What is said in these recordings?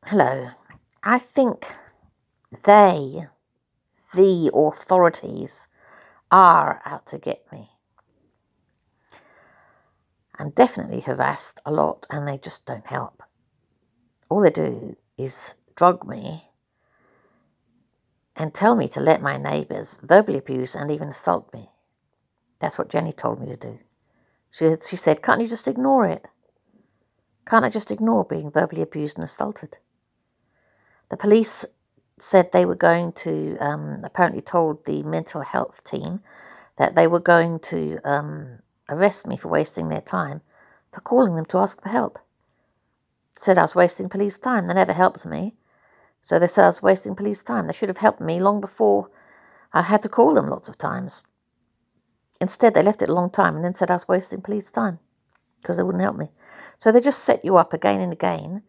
Hello. I think the authorities, are out to get me. I'm definitely harassed a lot and they just don't help. All they do is drug me and tell me to let my neighbours verbally abuse and even assault me. That's what Jenny told me to do. She said, can't you just ignore it? Can't I just ignore being verbally abused and assaulted? The police said they were going to, apparently told the mental health team that they were going to arrest me for wasting their time, for calling them to ask for help. Said I was wasting police time. They never helped me. So they said I was wasting police time. They should have helped me long before I had to call them lots of times. Instead, they left it a long time and then said I was wasting police time because they wouldn't help me. So they just set you up again and again,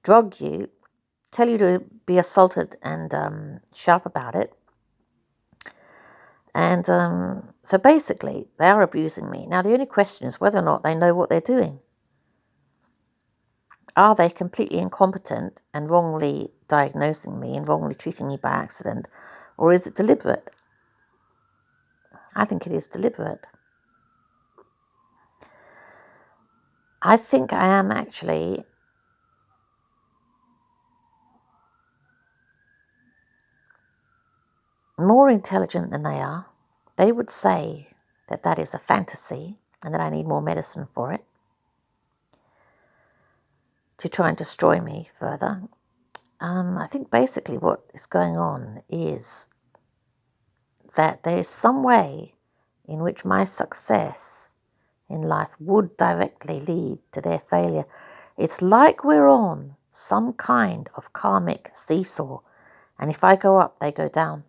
drug you, tell you to be assaulted and shut up about it. And so basically, they are abusing me. Now, the only question is whether or not they know what they're doing. Are they completely incompetent and wrongly diagnosing me and wrongly treating me by accident? Or is it deliberate? I think it is deliberate. I think I am actually more intelligent than they are. They would say that that is a fantasy and that I need more medicine for it to try and destroy me further. I think basically what is going on is that there is some way in which my success in life would directly lead to their failure. It's like we're on some kind of karmic seesaw, and if I go up, they go down.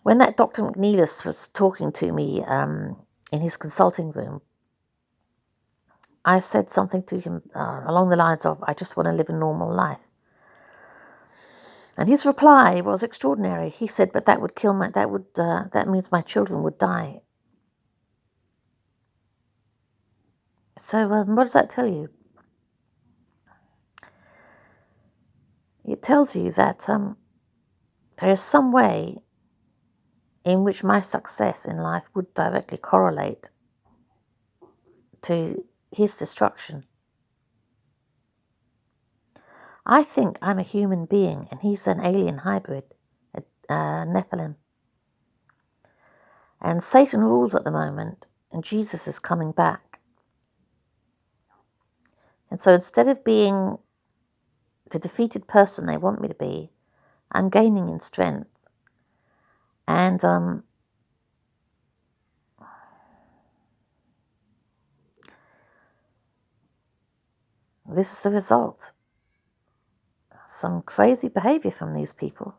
When that Dr. McNeilis was talking to me in his consulting room, I said something to him along the lines of, I just want to live a normal life. And his reply was extraordinary. He said, but that would kill my, that means my children would die. So what does that tell you? It tells you that there is some way in which my success in life would directly correlate to his destruction. I think I'm a human being and he's an alien hybrid, a Nephilim. And Satan rules at the moment and Jesus is coming back. And so instead of being the defeated person they want me to be, I'm gaining in strength. And this is the result. Some crazy behavior from these people,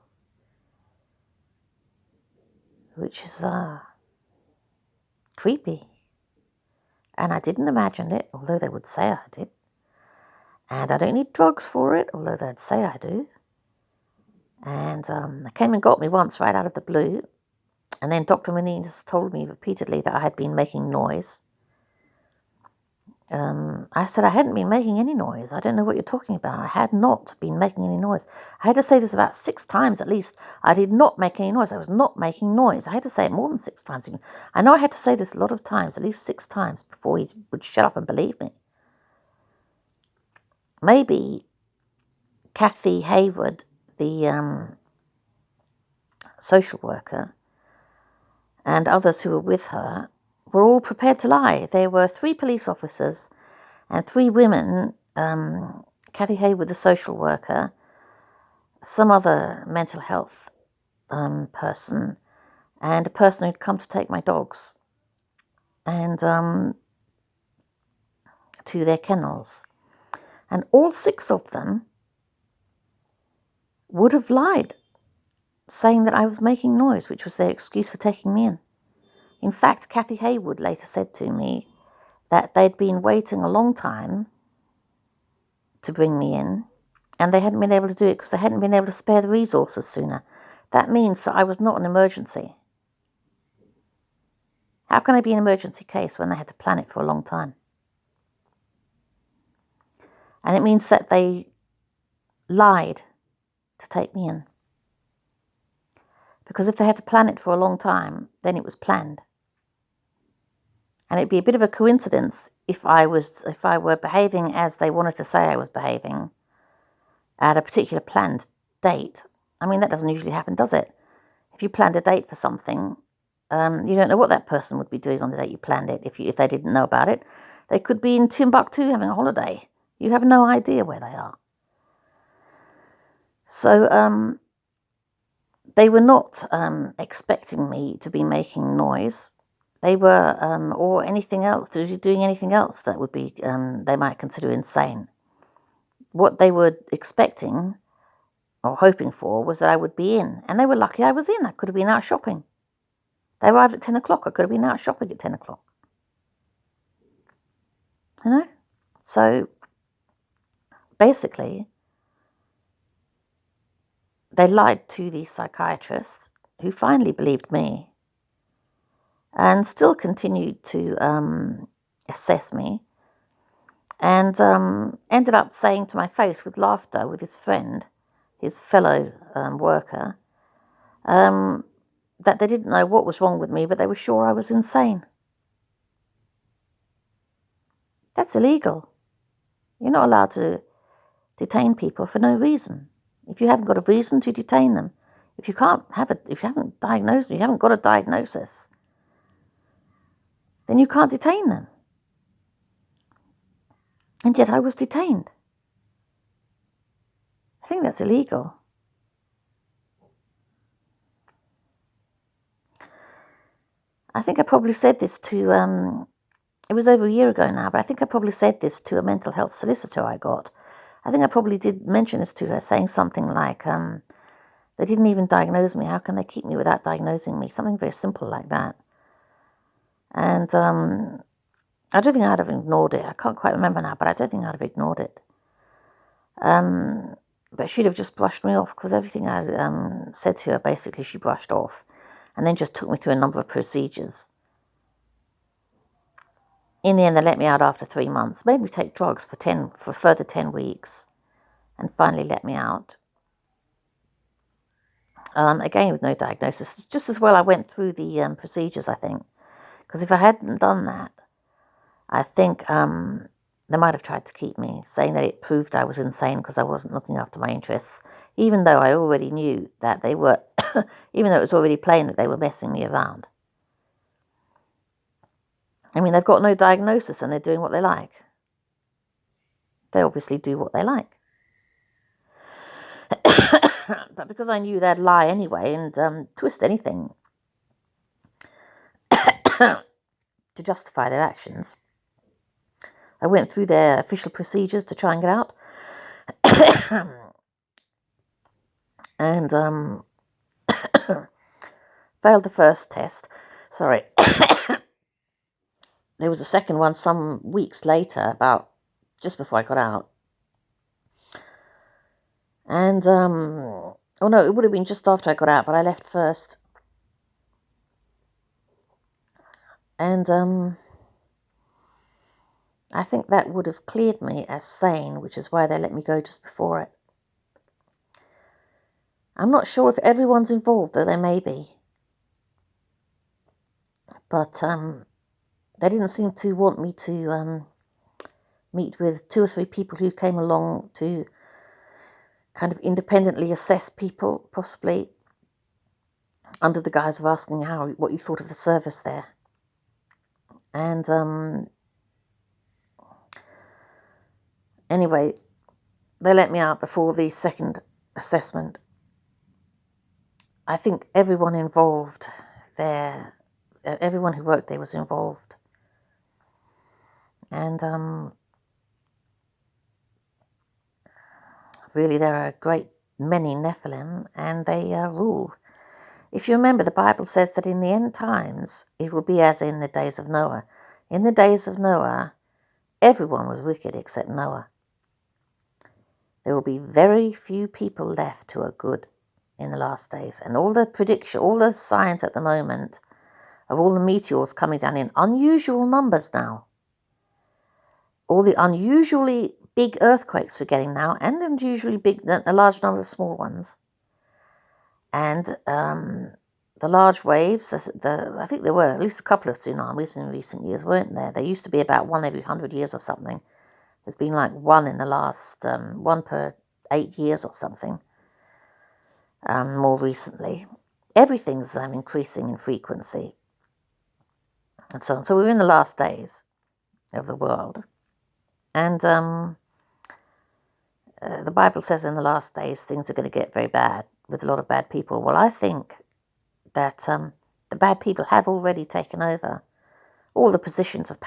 which is creepy. And I didn't imagine it, although they would say I did. And I don't need drugs for it, although they'd say I do. And they came and got me once right out of the blue. And then Dr. Menendez told me repeatedly that I had been making noise. I said I hadn't been making any noise. I don't know what you're talking about. I had not been making any noise. I had to say this about 6 times at least. I did not make any noise. I was not making noise. I had to say it more than 6 times. I know I had to say this a lot of times, at least 6 times, before he would shut up and believe me. Maybe Kathy Haywood, the social worker, and others who were with her were all prepared to lie. There were 3 police officers and 3 women, Kathy Haywood, the social worker, some other mental health person, and a person who'd come to take my dogs and to their kennels. And all 6 of them would have lied, saying that I was making noise, which was their excuse for taking me in. In fact, Kathy Haywood later said to me that they'd been waiting a long time to bring me in, and they hadn't been able to do it because they hadn't been able to spare the resources sooner. That means that I was not an emergency. How can I be an emergency case when they had to plan it for a long time? And it means that they lied to take me in. Because if they had to plan it for a long time, then it was planned. And it'd be a bit of a coincidence if I were behaving as they wanted to say I was behaving at a particular planned date. I mean, that doesn't usually happen, does it? If you planned a date for something, you don't know what that person would be doing on the date you planned it. If they didn't know about it, they could be in Timbuktu having a holiday. You have no idea where they are. So they were not expecting me to be making noise. They were, or anything else, doing anything else that would be, they might consider insane. What they were expecting or hoping for was that I would be in. And they were lucky I was in. I could have been out shopping. They arrived at 10 o'clock. I could have been out shopping at 10 o'clock. You know? So, basically, they lied to the psychiatrist, who finally believed me, and still continued to assess me, and ended up saying to my face with laughter with his friend, his fellow worker, that they didn't know what was wrong with me, but they were sure I was insane. That's illegal. You're not allowed to detain people for no reason. If you haven't got a reason to detain them, if you haven't diagnosed, you haven't got a diagnosis, then you can't detain them. And yet I was detained. I think that's illegal. I think I probably said this to, it was over a year ago now, but I think I probably said this to a mental health solicitor I got. I think I probably did mention this to her, saying something like, they didn't even diagnose me. How can they keep me without diagnosing me? Something very simple like that. And I don't think I'd have ignored it. I can't quite remember now, but I don't think I'd have ignored it. But she'd have just brushed me off, because everything I said to her, basically, she brushed off. And then just took me through a number of procedures. In the end, they let me out after 3 months, made me take drugs for a further 10 weeks, and finally let me out. Again, with no diagnosis. Just as well I went through the procedures, I think. Because if I hadn't done that, I think they might have tried to keep me, saying that it proved I was insane because I wasn't looking after my interests, even though I already knew that they were, even though it was already plain that they were messing me around. I mean, they've got no diagnosis and they're doing what they like. They obviously do what they like. But because I knew they'd lie anyway and twist anything to justify their actions, I went through their official procedures to try and get out. And failed the first test. Sorry. There was a second one some weeks later, about just before I got out. And, oh no, it would have been just after I got out, but I left first. And I think that would have cleared me as sane, which is why they let me go just before it. I'm not sure if everyone's involved, though there may be. But they didn't seem to want me to meet with 2 or 3 people who came along to kind of independently assess people, possibly under the guise of asking what you thought of the service there. And anyway, they let me out before the second assessment. I think everyone involved there, everyone who worked there was involved. And really there are a great many Nephilim, and they rule. If you remember, the Bible says that in the end times, it will be as in the days of Noah. In the days of Noah, everyone was wicked except Noah. There will be very few people left who are good in the last days. And all the signs at the moment of all the meteors coming down in unusual numbers now, all the unusually big earthquakes we're getting now, and unusually a large number of small ones. And the large waves, I think there were at least a couple of tsunamis in recent years, weren't there? There used to be about one every 100 years or something. There's been like one in the last, one per 8 years or something, more recently. Everything's increasing in frequency and so on. So we're in the last days of the world. And the Bible says in the last days things are going to get very bad with a lot of bad people. Well, I think that the bad people have already taken over all the positions of